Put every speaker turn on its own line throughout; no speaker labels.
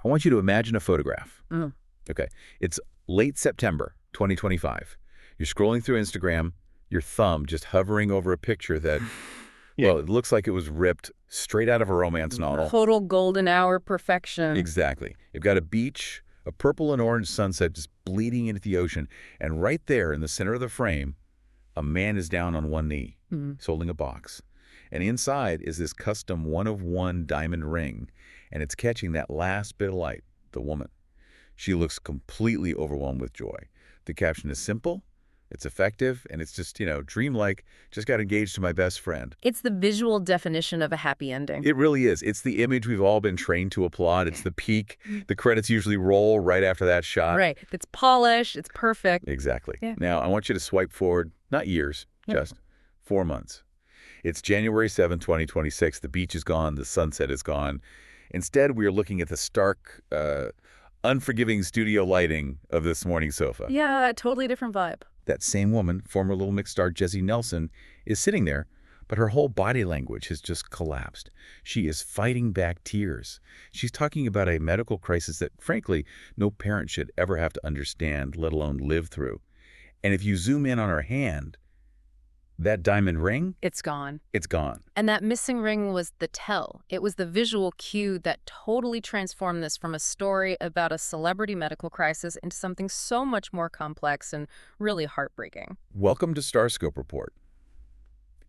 I want you to imagine a photograph.
Mm.
Okay. It's late September 2025. You're scrolling through Instagram, your thumb just hovering over a picture that, well, it looks like it was ripped straight out of a romance novel.
Total golden hour perfection.
Exactly. You've got a beach, a purple and orange sunset just bleeding into the ocean, and right there in the center of the frame, a man is down on one knee. He's holding a box. And inside is this custom one-of-one diamond ring, and it's catching that last bit of light, the woman. She looks completely overwhelmed with joy. The caption is simple, it's effective, and it's just, dreamlike, just got engaged to my best friend.
It's the visual definition of a happy ending.
It really is. It's the image we've all been trained to applaud. It's the peak. The credits usually roll right after that shot.
Right. It's polished. It's perfect.
Exactly.
Yeah.
Now, I want you to swipe forward, not years, just 4 months. It's January 7, 2026. The beach is gone. The sunset is gone. Instead, we are looking at the stark, unforgiving studio lighting of this morning sofa.
Yeah, totally different vibe.
That same woman, former Little Mix star Jesy Nelson, is sitting there, but her whole body language has just collapsed. She is fighting back tears. She's talking about a medical crisis that, frankly, no parent should ever have to understand, let alone live through. And if you zoom in on her hand, that diamond ring,
It's gone.
it's gone.
And that missing ring was the tell. It was the visual cue that totally transformed this from a story about a celebrity medical crisis into something so much more complex and really heartbreaking.
Welcome to StarScope Report.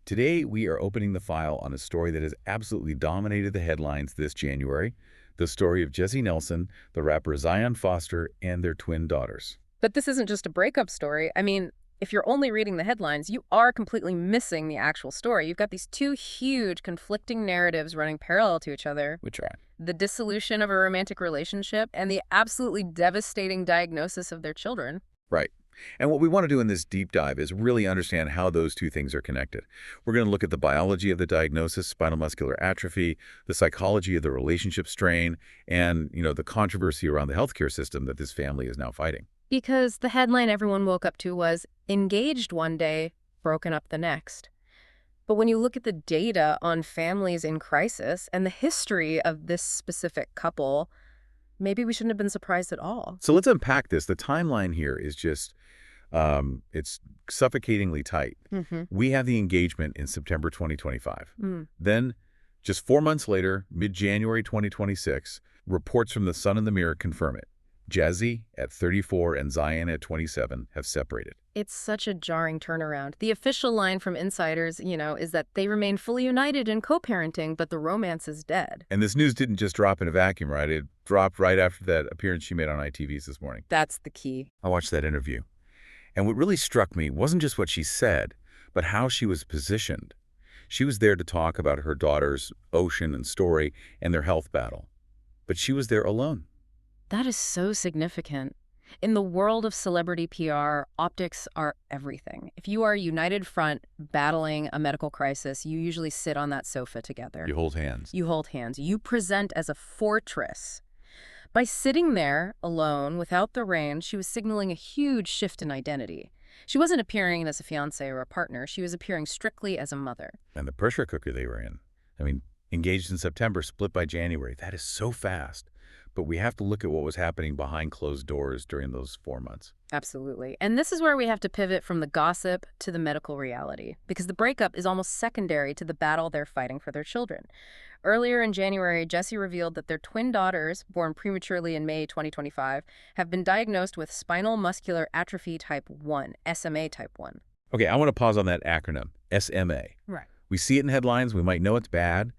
Today, we are opening the file on a story that has absolutely dominated the headlines this January, the story of Jesy Nelson, the rapper Zion Foster, and their twin daughters.
But this isn't just a breakup story. I mean, if you're only reading the headlines, you are completely missing the actual story. You've got these two huge conflicting narratives running parallel to each other.
We try.
The dissolution of a romantic relationship and the absolutely devastating diagnosis of their children.
Right. And what we want to do in this deep dive is really understand how those two things are connected. We're going to look at the biology of the diagnosis, spinal muscular atrophy, the psychology of the relationship strain, and, the controversy around the healthcare system that this family is now fighting.
Because the headline everyone woke up to was engaged one day, broken up the next. But when you look at the data on families in crisis and the history of this specific couple, maybe we shouldn't have been surprised at all.
So let's unpack this. The timeline here is just, it's suffocatingly tight. We have the engagement in September 2025. Then, just 4 months later, mid-January 2026, reports from the Sun and the Mirror confirm it. Jesy at 34 and Zion at 27 have separated.
It's such a jarring turnaround. The official line from insiders, is that they remain fully united in co-parenting, but the romance is dead.
And this news didn't just drop in a vacuum, right? It dropped right after that appearance she made on ITV's this morning.
That's the key.
I watched that interview. And what really struck me wasn't just what she said, but how she was positioned. She was there to talk about her daughters, Ocean and Story, and their health battle. But she was there alone.
That is so significant. In the world of celebrity PR, optics are everything. If you are a united front battling a medical crisis, you usually sit on that sofa together.
You hold hands.
You hold hands. You present as a fortress. By sitting there alone without the ring, she was signaling a huge shift in identity. She wasn't appearing as a fiancé or a partner. She was appearing strictly as a mother.
And the pressure cooker they were in. I mean, engaged in September, split by January. That is so fast. But we have to look at what was happening behind closed doors during those 4 months.
Absolutely. And this is where we have to pivot from the gossip to the medical reality, because the breakup is almost secondary to the battle they're fighting for their children. Earlier in January, Jesy revealed that their twin daughters, born prematurely in May 2025, have been diagnosed with Spinal Muscular Atrophy Type 1, SMA Type 1.
Okay, I want to pause on that acronym, SMA.
Right.
We see it in headlines. We might know it's bad,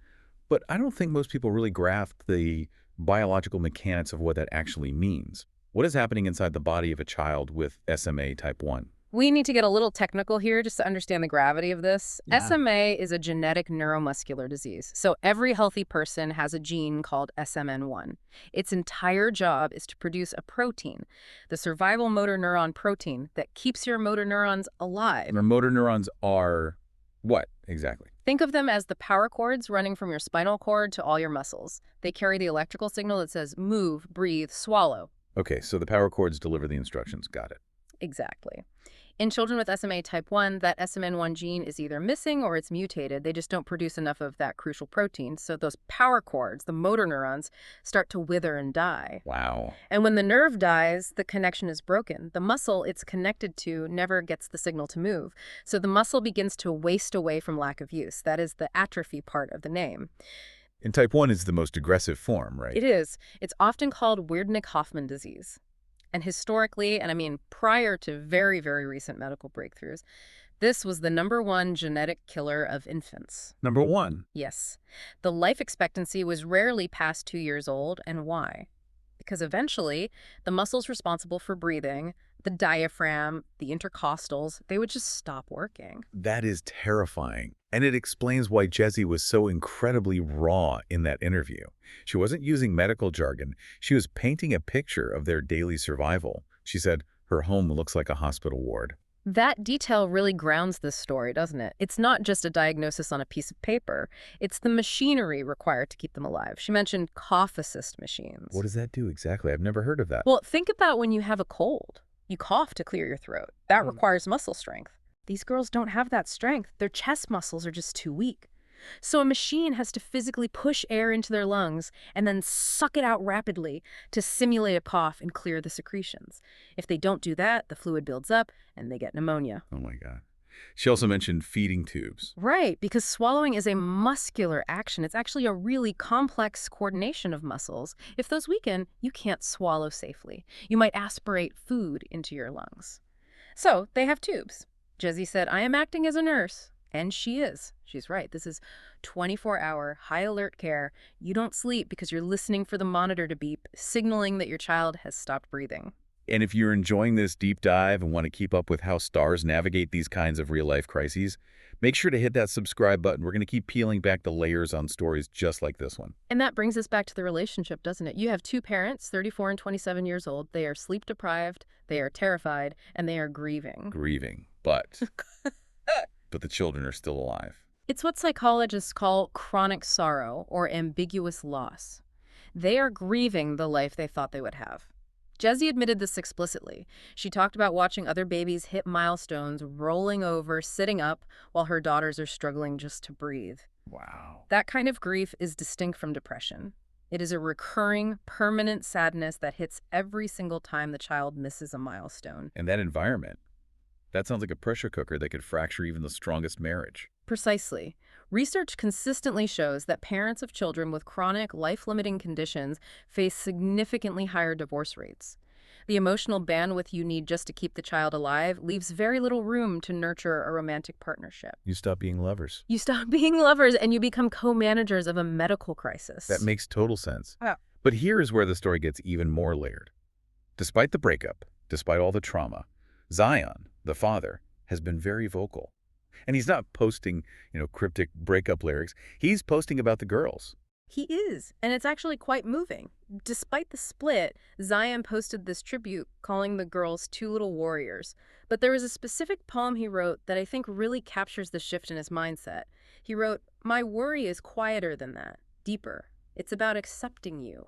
but I don't think most people really grasp the biological mechanics of what that actually means. What is happening inside the body of a child with SMA Type 1?
We need to get a little technical here just to understand the gravity of this.
Yeah.
SMA is a genetic neuromuscular disease. So every healthy person has a gene called SMN1. Its entire job is to produce a protein, the survival motor neuron protein that keeps your motor neurons alive.
And our motor neurons are what exactly?
Think of them as the power cords running from your spinal cord to all your muscles. They carry the electrical signal that says move, breathe, swallow.
Okay, so the power cords deliver the instructions. Got it.
Exactly. In children with SMA type 1, that SMN1 gene is either missing or it's mutated. They just don't produce enough of that crucial protein. So those power cords, the motor neurons, start to wither and die.
Wow.
And when the nerve dies, the connection is broken. The muscle it's connected to never gets the signal to move. So the muscle begins to waste away from lack of use. That is the atrophy part of the name.
And type 1 is the most aggressive form, right?
It is. It's often called Weird-Nick-Hoffman disease. And historically, and I mean prior to very, very recent medical breakthroughs, this was the #1 genetic killer of infants.
Number 1.
Yes. The life expectancy was rarely past 2 years old. And why? Because eventually, the muscles responsible for breathing, the diaphragm, the intercostals, they would just stop working.
That is terrifying. And it explains why Jesy was so incredibly raw in that interview. She wasn't using medical jargon. She was painting a picture of their daily survival. She said her home looks like a hospital ward.
That detail really grounds this story, doesn't it? It's not just a diagnosis on a piece of paper. It's the machinery required to keep them alive. She mentioned cough assist machines.
What does that do exactly? I've never heard of that.
Well, think about when you have a cold. You cough to clear your throat. That requires muscle strength. These girls don't have that strength. Their chest muscles are just too weak. So a machine has to physically push air into their lungs and then suck it out rapidly to simulate a cough and clear the secretions. If they don't do that, the fluid builds up and they get pneumonia.
Oh my God. She also mentioned feeding tubes.
Right, because swallowing is a muscular action. It's actually a really complex coordination of muscles. If those weaken, you can't swallow safely. You might aspirate food into your lungs. So they have tubes. Jesy said, I am acting as a nurse. And she is. She's right. This is 24-hour, high-alert care. You don't sleep because you're listening for the monitor to beep, signaling that your child has stopped breathing.
And if you're enjoying this deep dive and want to keep up with how stars navigate these kinds of real-life crises, make sure to hit that subscribe button. We're going to keep peeling back the layers on stories just like this one.
And that brings us back to the relationship, doesn't it? You have two parents, 34 and 27 years old. They are sleep-deprived, they are terrified, and they are grieving.
Grieving, but the children are still alive.
It's what psychologists call chronic sorrow or ambiguous loss. They are grieving the life they thought they would have. Jesy admitted this explicitly. She talked about watching other babies hit milestones, rolling over, sitting up, while her daughters are struggling just to breathe.
Wow.
That kind of grief is distinct from depression. It is a recurring, permanent sadness that hits every single time the child misses a milestone.
And that environment, that sounds like a pressure cooker that could fracture even the strongest marriage.
Precisely. Research consistently shows that parents of children with chronic, life-limiting conditions face significantly higher divorce rates. The emotional bandwidth you need just to keep the child alive leaves very little room to nurture a romantic partnership.
You stop being lovers.
You stop being lovers and you become co-managers of a medical crisis.
That makes total sense.
Yeah.
But here is where the story gets even more layered. Despite the breakup, despite all the trauma, Zion, the father, has been very vocal. And he's not posting, cryptic breakup lyrics. He's posting about the girls.
He is, and it's actually quite moving. Despite the split, Zion posted this tribute calling the girls two little warriors. But there was a specific poem he wrote that I think really captures the shift in his mindset. He wrote, "My worry is quieter than that, deeper. It's about accepting you,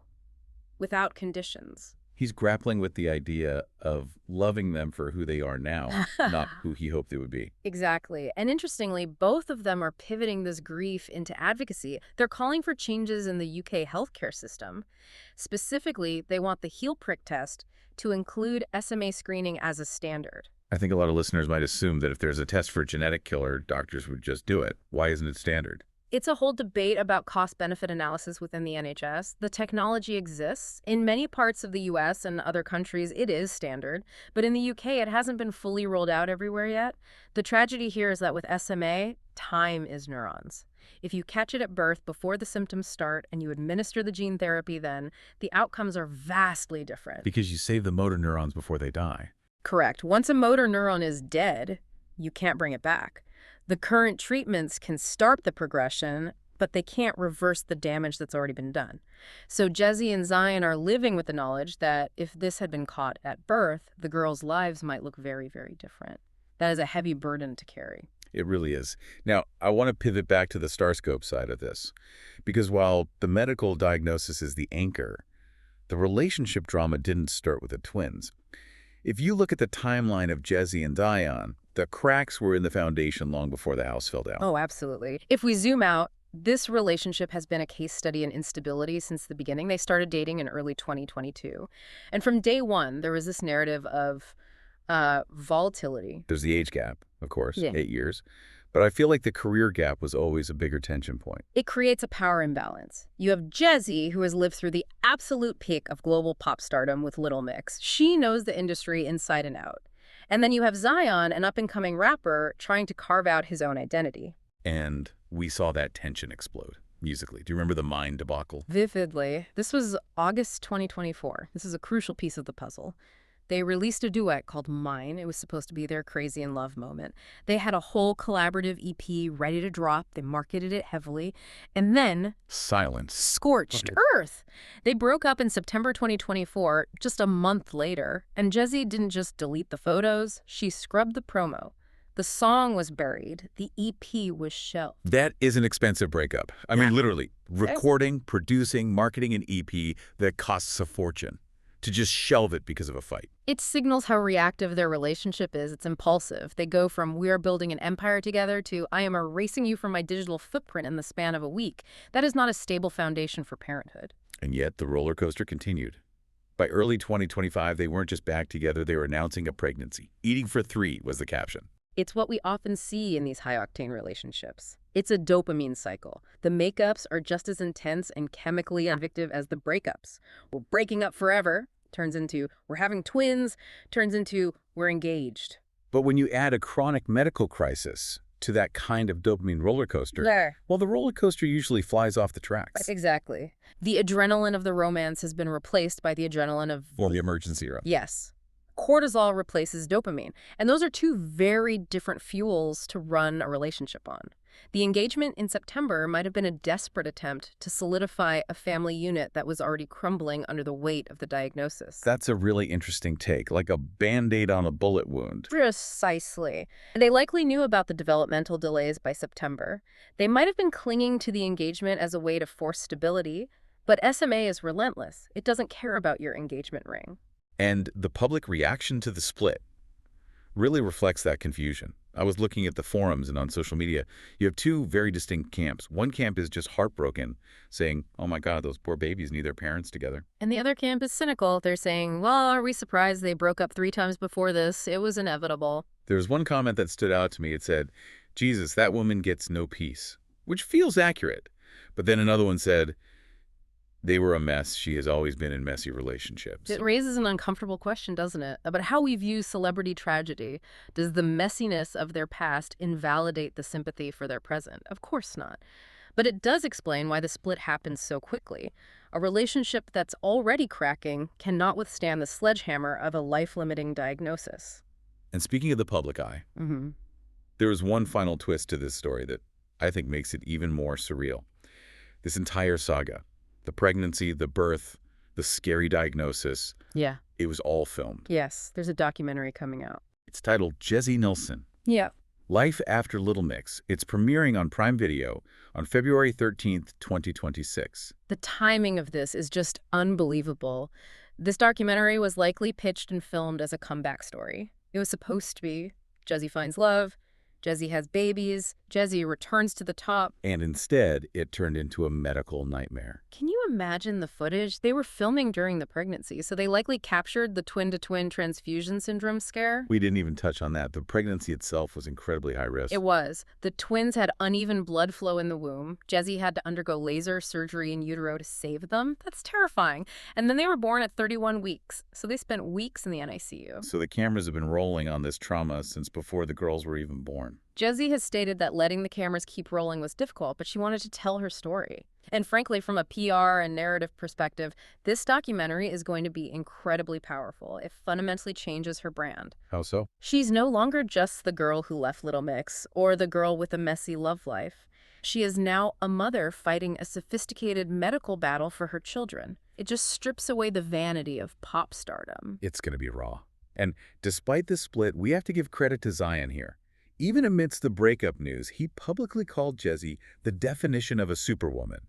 without conditions."
He's grappling with the idea of loving them for who they are now, not who he hoped they would be.
Exactly. And interestingly, both of them are pivoting this grief into advocacy. They're calling for changes in the UK healthcare system. Specifically, they want the heel prick test to include SMA screening as a standard.
I think a lot of listeners might assume that if there's a test for a genetic killer, doctors would just do it. Why isn't it standard?
It's a whole debate about cost-benefit analysis within the NHS. The technology exists. In many parts of the US and other countries, it is standard. But in the UK, it hasn't been fully rolled out everywhere yet. The tragedy here is that with SMA, time is neurons. If you catch it at birth before the symptoms start and you administer the gene therapy then, the outcomes are vastly different.
Because you save the motor neurons before they die.
Correct. Once a motor neuron is dead, you can't bring it back. The current treatments can start the progression, but they can't reverse the damage that's already been done. So Jesy and Zion are living with the knowledge that if this had been caught at birth, the girls' lives might look very, very different. That is a heavy burden to carry.
It really is. Now, I want to pivot back to the StarScope side of this, because while the medical diagnosis is the anchor, the relationship drama didn't start with the twins. If you look at the timeline of Jesy and Dion, the cracks were in the foundation long before the house fell down.
Oh, absolutely. If we zoom out, this relationship has been a case study in instability since the beginning. They started dating in early 2022. And from day one, there was this narrative of volatility.
There's the age gap, of course,
Yeah.
8 years. But I feel like the career gap was always a bigger tension point.
It creates a power imbalance. You have Jesy, who has lived through the absolute peak of global pop stardom with Little Mix. She knows the industry inside and out. And then you have Zion, an up-and-coming rapper, trying to carve out his own identity.
And we saw that tension explode musically. Do you remember the Mine debacle?
Vividly. This was August 2024. This is a crucial piece of the puzzle. They released a duet called Mine. It was supposed to be their crazy in love moment. They had a whole collaborative EP ready to drop. They marketed it heavily. And then
Silence.
scorched earth. They broke up in September 2024, just a month later. And Jesy didn't just delete the photos. She scrubbed the promo. The song was buried. The EP was shelved.
That is an expensive breakup. I mean, literally, recording, producing, marketing an EP that costs a fortune. To just shelve it because of a fight.
It signals how reactive their relationship is. It's impulsive. They go from "we are building an empire together" to "I am erasing you from my digital footprint" in the span of a week. That is not a stable foundation for parenthood.
And yet the roller coaster continued. By early 2025, they weren't just back together, they were announcing a pregnancy. Eating for 3 was the caption.
It's what we often see in these high-octane relationships. It's a dopamine cycle. The makeups are just as intense and chemically addictive as the breakups. We're breaking up forever turns into we're having twins, turns into we're engaged.
But when you add a chronic medical crisis to that kind of dopamine roller coaster, well, the roller coaster usually flies off the tracks.
Exactly. The adrenaline of the romance has been replaced by the adrenaline of...
Or the emergency room.
Yes. Cortisol replaces dopamine. And those are two very different fuels to run a relationship on. The engagement in September might have been a desperate attempt to solidify a family unit that was already crumbling under the weight of the diagnosis.
That's a really interesting take, like a Band-Aid on a bullet wound.
Precisely. They likely knew about the developmental delays by September. They might have been clinging to the engagement as a way to force stability, but SMA is relentless. It doesn't care about your engagement ring.
And the public reaction to the split really reflects that confusion. I was looking at the forums and on social media. You have two very distinct camps. One camp is just heartbroken, saying, oh my God, those poor babies need their parents together.
And the other camp is cynical. They're saying, well, are we surprised they broke up 3 times before this? It was inevitable.
There was one comment that stood out to me. It said, Jesus, that woman gets no peace, which feels accurate. But then another one said, they were a mess. She has always been in messy relationships.
It raises an uncomfortable question, doesn't it, about how we view celebrity tragedy. Does the messiness of their past invalidate the sympathy for their present? Of course not. But it does explain why the split happened so quickly. A relationship that's already cracking cannot withstand the sledgehammer of a life-limiting diagnosis.
And speaking of the public eye, there is one final twist to this story that I think makes it even more surreal. This entire saga, the pregnancy, the birth, the scary diagnosis.
Yeah.
It was all filmed.
Yes, there's a documentary coming out.
It's titled Jesy Nelson.
Yeah.
Life After Little Mix. It's premiering on Prime Video on February 13th, 2026.
The timing of this is just unbelievable. This documentary was likely pitched and filmed as a comeback story. It was supposed to be Jesy finds love, Jesy has babies, Jesy returns to the top.
And instead, it turned into a medical nightmare.
Can you imagine the footage? They were filming during the pregnancy, so they likely captured the twin-to-twin transfusion syndrome scare.
We didn't even touch on that. The pregnancy itself was incredibly high risk.
It was. The twins had uneven blood flow in the womb. Jesy had to undergo laser surgery in utero to save them. That's terrifying. And then they were born at 31 weeks, so they spent weeks in the NICU.
So the cameras have been rolling on this trauma since before the girls were even born.
Jesy has stated that letting the cameras keep rolling was difficult, but she wanted to tell her story. And frankly, from a PR and narrative perspective, this documentary is going to be incredibly powerful. It fundamentally changes her brand.
How so?
She's no longer just the girl who left Little Mix or the girl with a messy love life. She is now a mother fighting a sophisticated medical battle for her children. It just strips away the vanity of pop stardom.
It's going to be raw. And despite the split, we have to give credit to Zion here. Even amidst the breakup news, he publicly called Jesy the definition of a superwoman.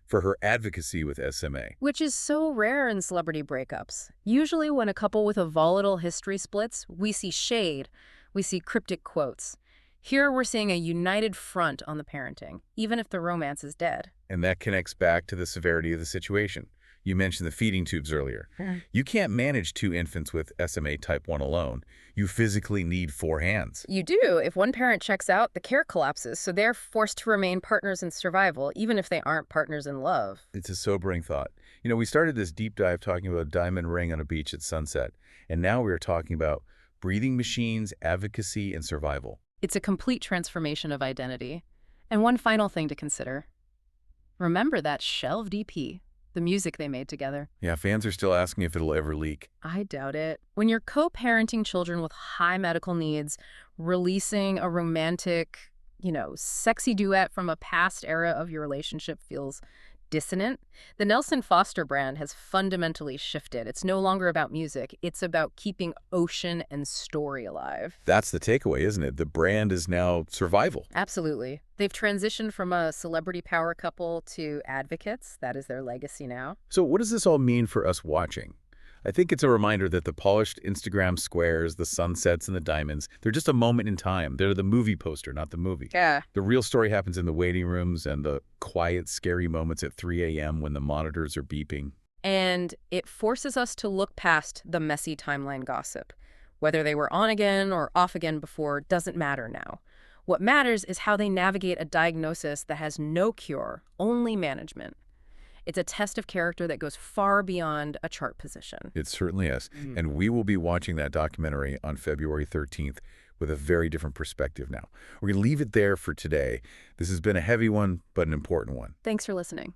for her advocacy with SMA.
Which is so rare in celebrity breakups. Usually when a couple with a volatile history splits, we see shade, we see cryptic quotes. Here we're seeing a united front on the parenting, even if the romance is dead.
And that connects back to the severity of the situation. You mentioned the feeding tubes earlier. You can't manage 2 infants with SMA Type 1 alone. You physically need 4 hands.
You do. If one parent checks out, the care collapses, so they're forced to remain partners in survival, even if they aren't partners in love.
It's a sobering thought. You know, we started this deep dive talking about a diamond ring on a beach at sunset, and now we are talking about breathing machines, advocacy, and survival.
It's a complete transformation of identity. And one final thing to consider. Remember that shelved EP, the music they made together.
Yeah, fans are still asking if it'll ever leak.
I doubt it. When you're co-parenting children with high medical needs, releasing a romantic, sexy duet from a past era of your relationship feels dissonant. The Nelson Foster brand has fundamentally shifted. It's no longer about music. It's about keeping ocean and story alive.
That's the takeaway, isn't it? The brand is now survival.
Absolutely. They've transitioned from a celebrity power couple to advocates. That is their legacy now.
So what does this all mean for us watching? I think it's a reminder that the polished Instagram squares, the sunsets, and the diamonds, they're just a moment in time. They're the movie poster, not the movie.
Yeah.
The real story happens in the waiting rooms and the quiet, scary moments at 3 a.m. when the monitors are beeping.
And it forces us to look past the messy timeline gossip. Whether they were on again or off again before doesn't matter now. What matters is how they navigate a diagnosis that has no cure, only management. It's a test of character that goes far beyond a chart position.
It certainly is. And we will be watching that documentary on February 13th with a very different perspective now. We're going to leave it there for today. This has been a heavy one, but an important one.
Thanks for listening.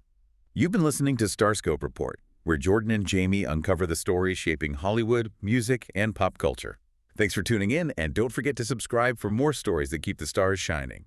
You've been listening to StarScope Report, where Jordan and Jamie uncover the stories shaping Hollywood, music, and pop culture. Thanks for tuning in, and don't forget to subscribe for more stories that keep the stars shining.